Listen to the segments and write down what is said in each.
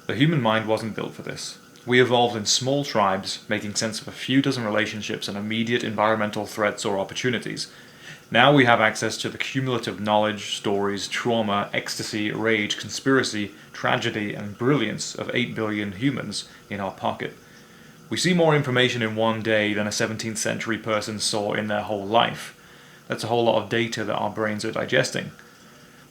The human mind wasn't built for this. We evolved in small tribes, making sense of a few dozen relationships and immediate environmental threats or opportunities. Now we have access to the cumulative knowledge, stories, trauma, ecstasy, rage, conspiracy, tragedy, and brilliance of 8 billion humans in our pocket. We see more information in one day than a 17th century person saw in their whole life. That's a whole lot of data that our brains are digesting.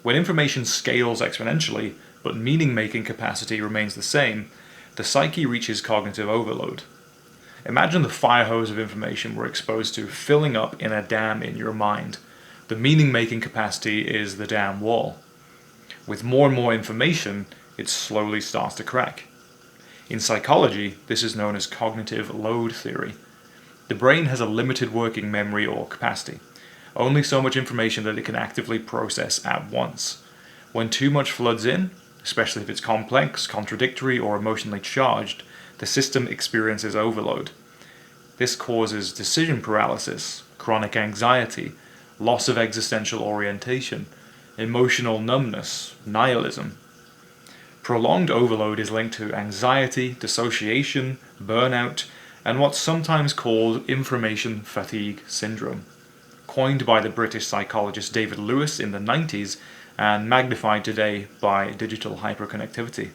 When information scales exponentially, but meaning-making capacity remains the same, the psyche reaches cognitive overload. Imagine the fire hose of information we're exposed to filling up in a dam in your mind. The meaning-making capacity is the dam wall. With more and more information, it slowly starts to crack. In psychology, this is known as cognitive load theory. The brain has a limited working memory or capacity, only so much information that it can actively process at once. When too much floods in, especially if it's complex, contradictory, or emotionally charged, the system experiences overload. This causes decision paralysis, chronic anxiety, loss of existential orientation, emotional numbness, nihilism. Prolonged overload is linked to anxiety, dissociation, burnout, and what's sometimes called information fatigue syndrome, coined by the British psychologist David Lewis in the 90s and magnified today by digital hyperconnectivity.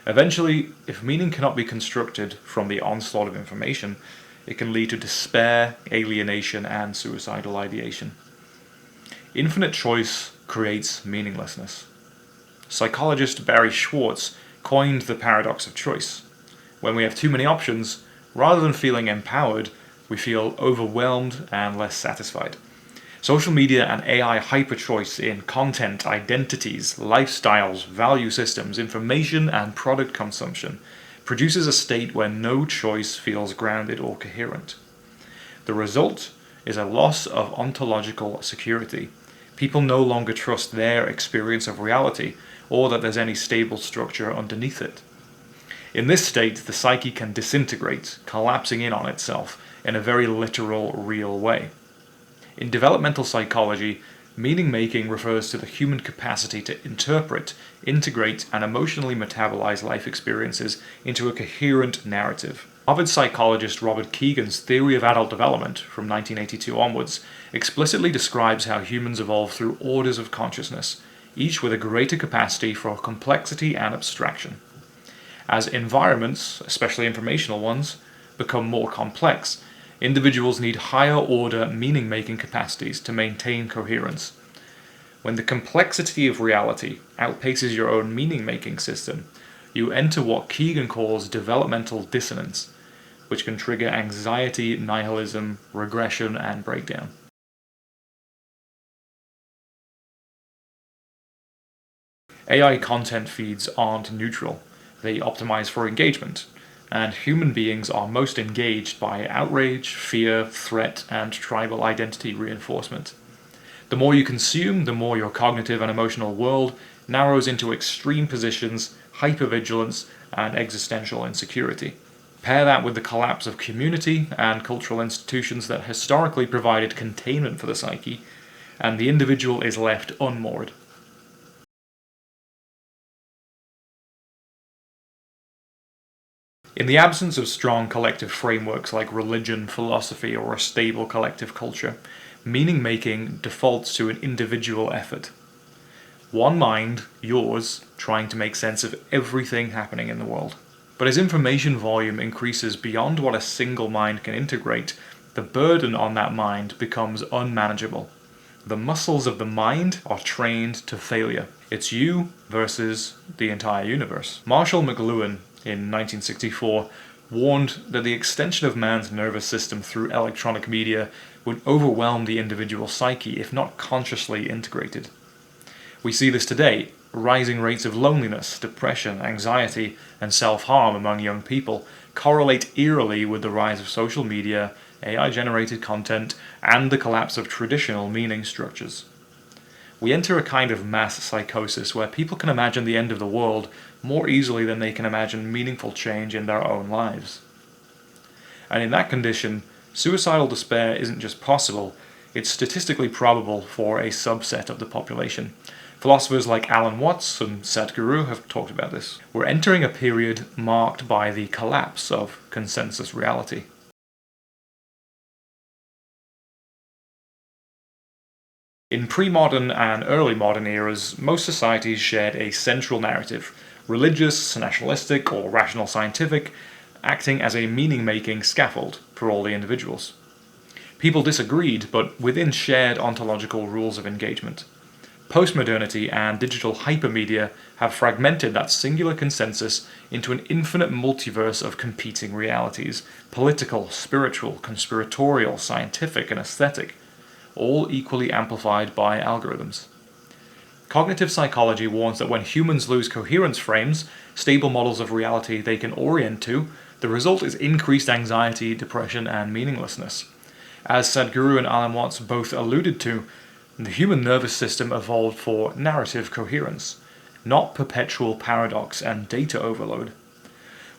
Eventually, if meaning cannot be constructed from the onslaught of information, it can lead to despair, alienation, and suicidal ideation. Infinite choice creates meaninglessness. Psychologist Barry Schwartz coined the paradox of choice. When we have too many options, rather than feeling empowered, we feel overwhelmed and less satisfied. Social media and AI hyper-choice in content, identities, lifestyles, value systems, information, and product consumption produces a state where no choice feels grounded or coherent. The result is a loss of ontological security. People no longer trust their experience of reality, or that there's any stable structure underneath it. In this state, the psyche can disintegrate, collapsing in on itself in a very literal, real way. In developmental psychology, meaning-making refers to the human capacity to interpret, integrate, and emotionally metabolize life experiences into a coherent narrative. Harvard psychologist Robert Kegan's theory of adult development, from 1982 onwards, explicitly describes how humans evolve through orders of consciousness, each with a greater capacity for complexity and abstraction. As environments, especially informational ones, become more complex, individuals need higher-order meaning-making capacities to maintain coherence. When the complexity of reality outpaces your own meaning-making system, you enter what Kegan calls developmental dissonance, which can trigger anxiety, nihilism, regression, and breakdown. AI content feeds aren't neutral. They optimize for engagement, and human beings are most engaged by outrage, fear, threat, and tribal identity reinforcement. The more you consume, the more your cognitive and emotional world narrows into extreme positions, hypervigilance, and existential insecurity. Pair that with the collapse of community and cultural institutions that historically provided containment for the psyche, and the individual is left unmoored. In the absence of strong collective frameworks like religion, philosophy, or a stable collective culture, meaning-making defaults to an individual effort. One mind, yours, trying to make sense of everything happening in the world. But as information volume increases beyond what a single mind can integrate, the burden on that mind becomes unmanageable. The muscles of the mind are trained to failure. It's you versus the entire universe. Marshall McLuhan, in 1964, warned that the extension of man's nervous system through electronic media would overwhelm the individual psyche if not consciously integrated. We see this today: rising rates of loneliness, depression, anxiety, and self-harm among young people correlate eerily with the rise of social media, AI-generated content, and the collapse of traditional meaning structures. We enter a kind of mass psychosis where people can imagine the end of the world more easily than they can imagine meaningful change in their own lives. And in that condition, suicidal despair isn't just possible, it's statistically probable for a subset of the population. Philosophers like Alan Watts and Sadhguru have talked about this. We're entering a period marked by the collapse of consensus reality. In pre-modern and early modern eras, most societies shared a central narrative, religious, nationalistic, or rational scientific, acting as a meaning-making scaffold for all the individuals. People disagreed, but within shared ontological rules of engagement. Postmodernity and digital hypermedia have fragmented that singular consensus into an infinite multiverse of competing realities, political, spiritual, conspiratorial, scientific, and aesthetic, all equally amplified by algorithms. Cognitive psychology warns that when humans lose coherence frames, stable models of reality they can orient to, the result is increased anxiety, depression, and meaninglessness. As Sadhguru and Alan Watts both alluded to, the human nervous system evolved for narrative coherence, not perpetual paradox and data overload.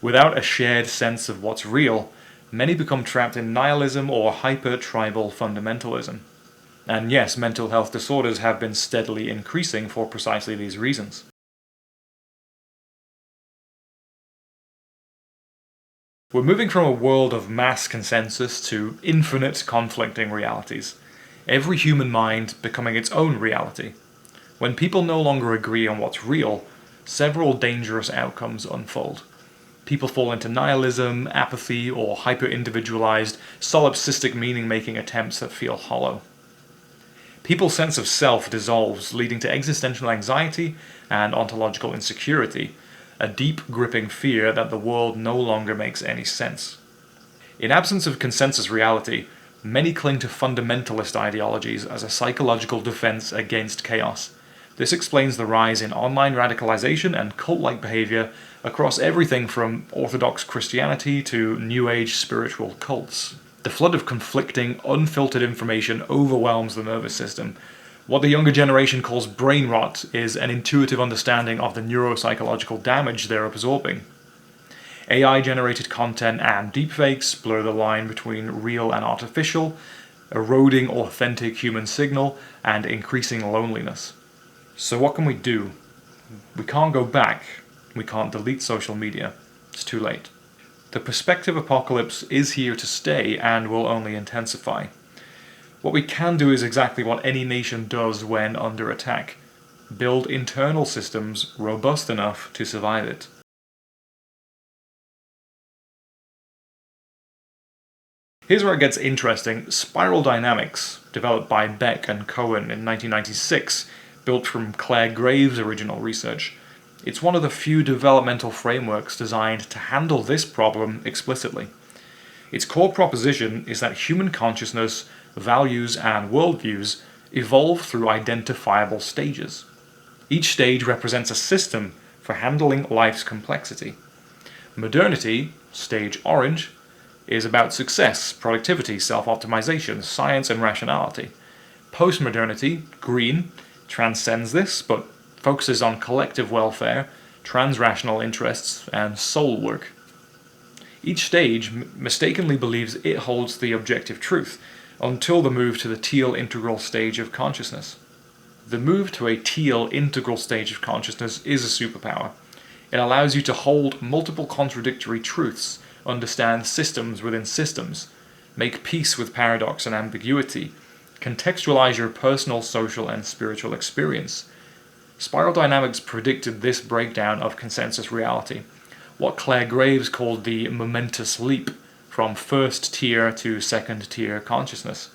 Without a shared sense of what's real, many become trapped in nihilism or hyper-tribal fundamentalism. And yes, mental health disorders have been steadily increasing for precisely these reasons. We're moving from a world of mass consensus to infinite conflicting realities, every human mind becoming its own reality. When people no longer agree on what's real, several dangerous outcomes unfold. People fall into nihilism, apathy, or hyper-individualized, solipsistic meaning-making attempts that feel hollow. People's sense of self dissolves, leading to existential anxiety and ontological insecurity, a deep, gripping fear that the world no longer makes any sense. In absence of consensus reality, many cling to fundamentalist ideologies as a psychological defense against chaos. This explains the rise in online radicalization and cult-like behavior across everything from Orthodox Christianity to New Age spiritual cults. The flood of conflicting, unfiltered information overwhelms the nervous system. What the younger generation calls brain rot is an intuitive understanding of the neuropsychological damage they're absorbing. AI-generated content and deepfakes blur the line between real and artificial, eroding authentic human signal and increasing loneliness. So what can we do? We can't go back. We can't delete social media. It's too late. The perspective apocalypse is here to stay and will only intensify. What we can do is exactly what any nation does when under attack: build internal systems robust enough to survive it. Here's where it gets interesting. Spiral dynamics, developed by Beck and Cohen in 1996, built from Claire Graves' original research. It's one of the few developmental frameworks designed to handle this problem explicitly. Its core proposition is that human consciousness, values, and worldviews evolve through identifiable stages. Each stage represents a system for handling life's complexity. Modernity, stage orange, is about success, productivity, self-optimization, science, and rationality. Postmodernity, green, transcends this, but focuses on collective welfare, transrational interests, and soul work. Each stage mistakenly believes it holds the objective truth, until the move to the teal integral stage of consciousness. The move to a teal integral stage of consciousness is a superpower. It allows you to hold multiple contradictory truths, understand systems within systems, make peace with paradox and ambiguity, contextualize your personal, social, and spiritual experience. Spiral dynamics predicted this breakdown of consensus reality, what Claire Graves called the momentous leap from first tier to second tier consciousness,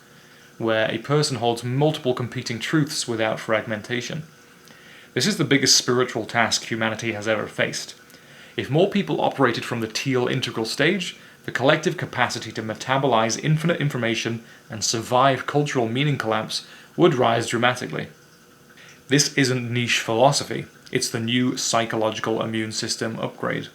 where a person holds multiple competing truths without fragmentation. This is the biggest spiritual task humanity has ever faced. If more people operated from the teal integral stage, the collective capacity to metabolize infinite information and survive cultural meaning collapse would rise dramatically. This isn't niche philosophy, it's the new psychological immune system upgrade.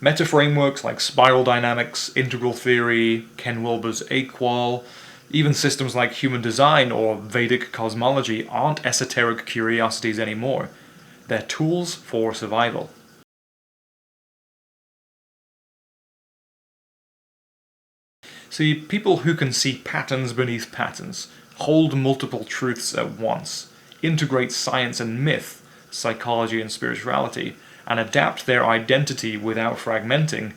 Meta frameworks like spiral dynamics, integral theory, Ken Wilber's AQUAL, even systems like human design or Vedic cosmology aren't esoteric curiosities anymore. They're tools for survival. See, people who can see patterns beneath patterns, hold multiple truths at once, integrate science and myth, psychology and spirituality, and adapt their identity without fragmenting,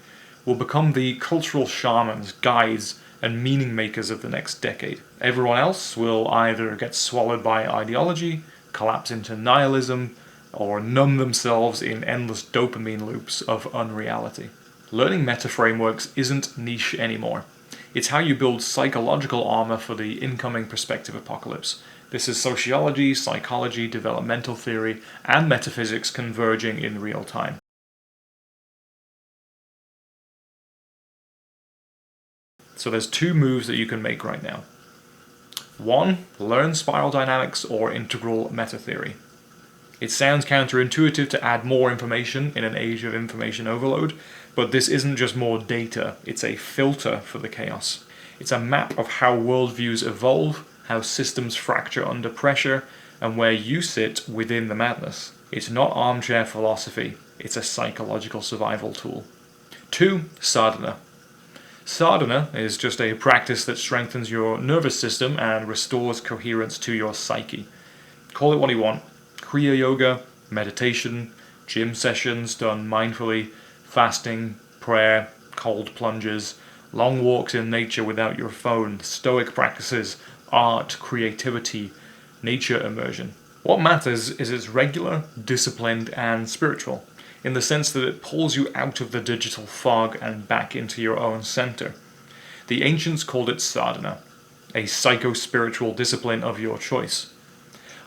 will become the cultural shamans, guides, and meaning makers of the next decade. Everyone else will either get swallowed by ideology, collapse into nihilism, or numb themselves in endless dopamine loops of unreality. Learning meta frameworks isn't niche anymore. It's how you build psychological armor for the incoming perspective apocalypse. This is sociology, psychology, developmental theory, and metaphysics converging in real time. So there's two moves that you can make right now. One, learn spiral dynamics or integral meta theory. It sounds counterintuitive to add more information in an age of information overload, but this isn't just more data, it's a filter for the chaos. It's a map of how worldviews evolve, how systems fracture under pressure, and where you sit within the madness. It's not armchair philosophy, it's a psychological survival tool. 2. Sadhana. Sadhana is just a practice that strengthens your nervous system and restores coherence to your psyche. Call it what you want. Kriya yoga, meditation, gym sessions done mindfully, fasting, prayer, cold plunges, long walks in nature without your phone, stoic practices, art, creativity, nature immersion. What matters is it's regular, disciplined, and spiritual, in the sense that it pulls you out of the digital fog and back into your own center. The ancients called it sadhana, a psycho-spiritual discipline of your choice.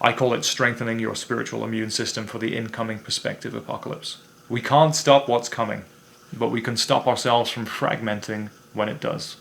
I call it strengthening your spiritual immune system for the incoming perspective apocalypse. We can't stop what's coming, but we can stop ourselves from fragmenting when it does.